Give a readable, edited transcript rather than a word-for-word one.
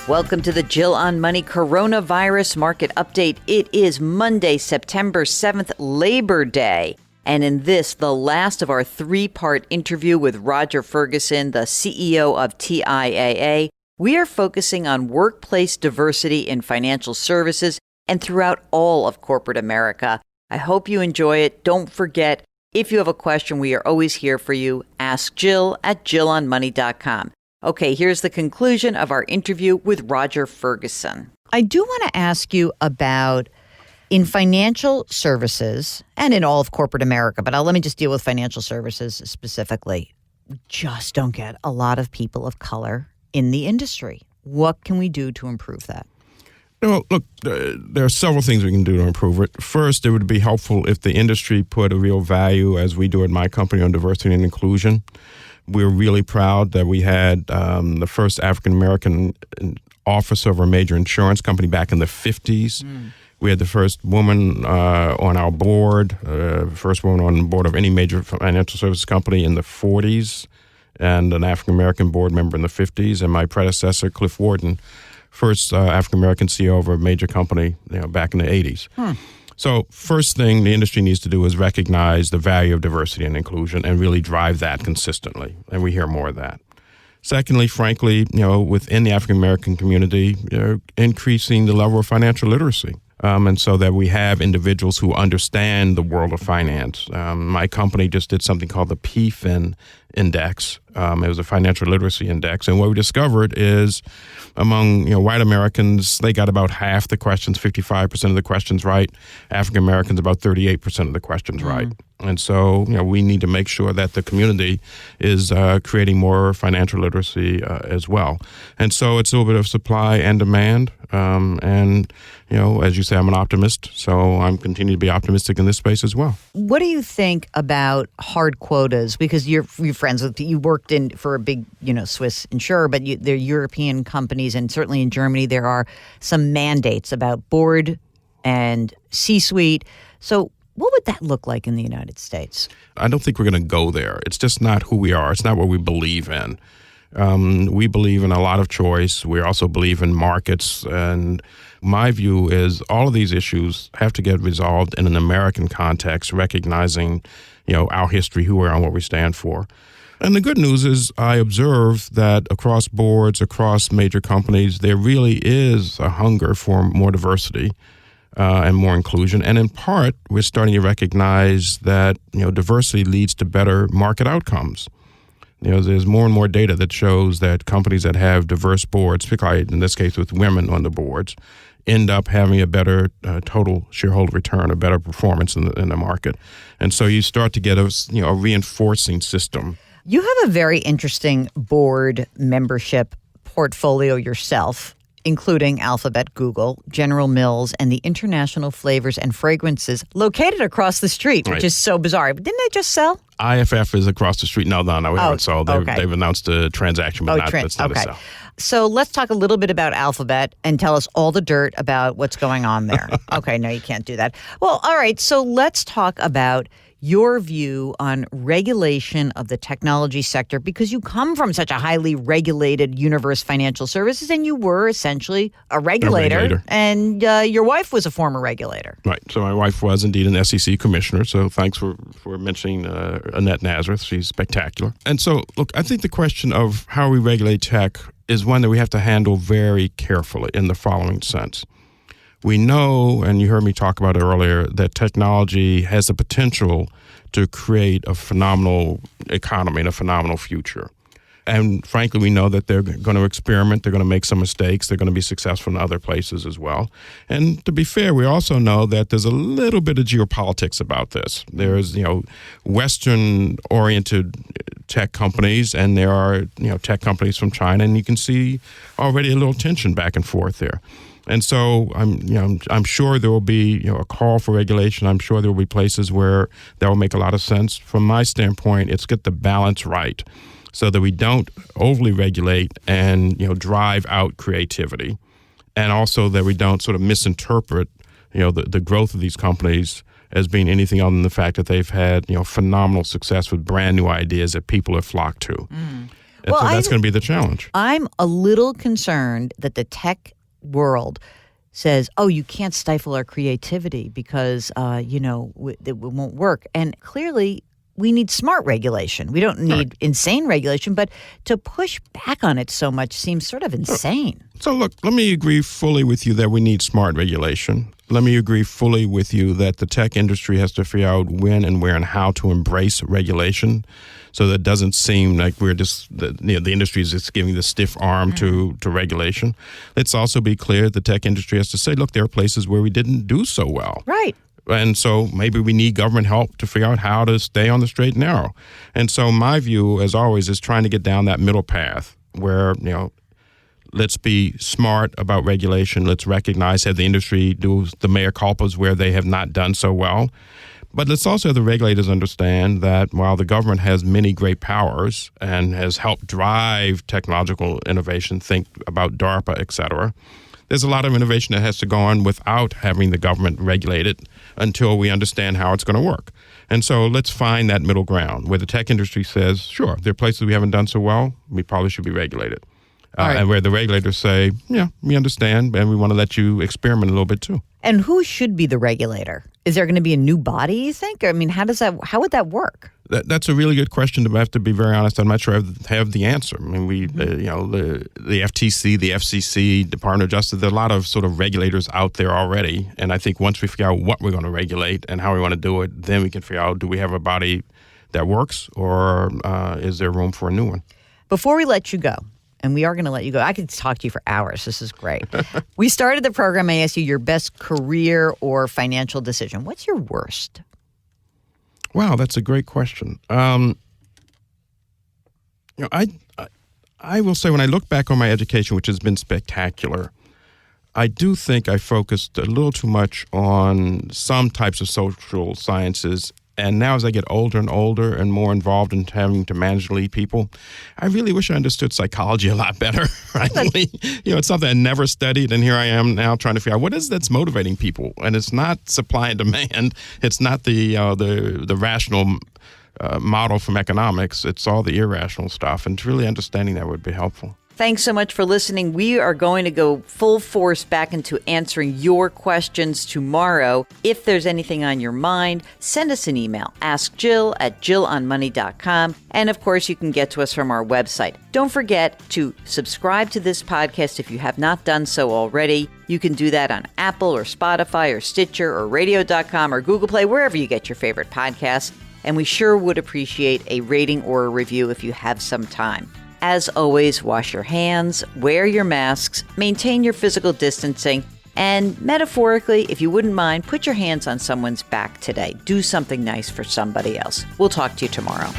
Welcome to the Jill on Money Coronavirus Market Update. It is Monday, September 7th, Labor Day. And in this, the last of our three-part interview with Roger Ferguson, the CEO of TIAA, we are focusing on workplace diversity in financial services and throughout all of corporate America. I hope you enjoy it. Don't forget, if you have a question, we are always here for you. Ask Jill at jillonmoney.com. Okay, here's the conclusion of our interview with Roger Ferguson. I do want to ask you about in financial services and in all of corporate America, but let me just deal with financial services specifically. We just don't get a lot of people of color in the industry. What can we do to improve that? No, look, there are several things we can do to improve it. First, it would be helpful if the industry put a real value, as we do at my company, on diversity and inclusion. We're really proud that we had the first African-American officer of a major insurance company back in the 50s. We had the first woman on our board, first woman on the board of any major financial services company in the 40s, and an African-American board member in the 50s. And my predecessor, Cliff Wharton, first African-American CEO of a major company back in the 80s. So first thing the industry needs to do is recognize the value of diversity and inclusion and really drive that consistently. And we hear more of that. Secondly, frankly, within the African-American community, increasing the level of financial literacy. And so that we have individuals who understand the world of finance. My company just did something called the PFIN Index. It was a financial literacy index. And what we discovered is among white Americans, they got about half the questions, 55% of the questions right. African Americans, about 38% of the questions right. And so we need to make sure that the community is creating more financial literacy as well. And so it's a little bit of supply and demand. And as you say, I'm an optimist, so I'm continuing to be optimistic in this space as well. What do you think about hard quotas? Because you're friends with, you worked for a big, Swiss insurer, but they're European companies, and certainly in Germany there are some mandates about board and C-suite. So what would that look like in the United States? I don't think we're going to go there. It's just not who we are. It's not what we believe in. We believe in a lot of choice. We also believe in markets. And my view is all of these issues have to get resolved in an American context, recognizing, our history, who we are, and what we stand for. And the good news is I observe that across boards, across major companies, there really is a hunger for more diversity and more inclusion. And in part, we're starting to recognize that, diversity leads to better market outcomes. There's more and more data that shows that companies that have diverse boards, particularly in this case with women on the boards, end up having a better total shareholder return, a better performance in the market. And so you start to get a reinforcing system. You have a very interesting board membership portfolio yourself, including Alphabet, Google, General Mills, and the International Flavors and Fragrances located across the street, which is so bizarre. But didn't they just sell? IFF is across the street. No, we haven't sold. They've announced a transaction, but it's not a sell. So let's talk a little bit about Alphabet and tell us all the dirt about what's going on there. Okay, no, you can't do that. Well, all right, so let's talk about your view on regulation of the technology sector, because you come from such a highly regulated universe, financial services, and you were essentially a regulator. And your wife was a former regulator. Right. So my wife was indeed an SEC commissioner. So thanks for mentioning Annette Nazareth. She's spectacular. And so, look, I think the question of how we regulate tech is one that we have to handle very carefully in the following sense. We know, and you heard me talk about it earlier, that technology has the potential to create a phenomenal economy and a phenomenal future. And frankly, we know that they're going to experiment, they're going to make some mistakes, they're going to be successful in other places as well. And to be fair, we also know that there's a little bit of geopolitics about this. There's, Western-oriented tech companies, and there are, tech companies from China, and you can see already a little tension back and forth there. And so I'm sure there will be a call for regulation. I'm sure there will be places where that will make a lot of sense. From my standpoint, it's get the balance right so that we don't overly regulate and drive out creativity, and also that we don't sort of misinterpret the growth of these companies as being anything other than the fact that they've had phenomenal success with brand new ideas that people have flocked to. And so that's going to be the challenge. I'm a little concerned that the tech world says, oh, you can't stifle our creativity because, it won't work. And clearly, we need smart regulation. We don't need insane regulation, but to push back on it so much seems sort of insane. So look, let me agree fully with you that we need smart regulation. Let me agree fully with you that the tech industry has to figure out when and where and how to embrace regulation so that it doesn't seem like we're just, the industry is just giving the stiff arm to regulation. Let's also be clear, the tech industry has to say, look, there are places where we didn't do so well. Right. And so maybe we need government help to figure out how to stay on the straight and narrow. And so my view, as always, is trying to get down that middle path where, let's be smart about regulation. Let's recognize, have the industry do the mea culpas where they have not done so well. But let's also have the regulators understand that while the government has many great powers and has helped drive technological innovation, think about DARPA, et cetera, there's a lot of innovation that has to go on without having the government regulate it until we understand how it's going to work. And so let's find that middle ground where the tech industry says, sure, there are places we haven't done so well, we probably should be regulated. And where the regulators say, yeah, we understand, and we want to let you experiment a little bit too. And who should be the regulator? Is there going to be a new body, you think? I mean, how would that work? That's a really good question. I have to be very honest. I'm not sure I have the answer. I mean, the FTC, the FCC, Department of Justice, there are a lot of sort of regulators out there already. And I think once we figure out what we're going to regulate and how we want to do it, then we can figure out, do we have a body that works or is there room for a new one? Before we let you go, and we are going to let you go. I could talk to you for hours. This is great. We started the program. I asked you your best career or financial decision. What's your worst? Wow, that's a great question. I will say when I look back on my education, which has been spectacular, I do think I focused a little too much on some types of social sciences. And now as I get older and older and more involved in having to manage and lead people, I really wish I understood psychology a lot better. Frankly, it's something I never studied, and here I am now trying to figure out what is that's motivating people. And it's not supply and demand. It's not the rational model from economics. It's all the irrational stuff. And really understanding that would be helpful. Thanks so much for listening. We are going to go full force back into answering your questions tomorrow. If there's anything on your mind, send us an email. Ask Jill at jillonmoney.com. And of course, you can get to us from our website. Don't forget to subscribe to this podcast if you have not done so already. You can do that on Apple or Spotify or Stitcher or radio.com or Google Play, wherever you get your favorite podcasts. And we sure would appreciate a rating or a review if you have some time. As always, wash your hands, wear your masks, maintain your physical distancing, and metaphorically, if you wouldn't mind, put your hands on someone's back today. Do something nice for somebody else. We'll talk to you tomorrow.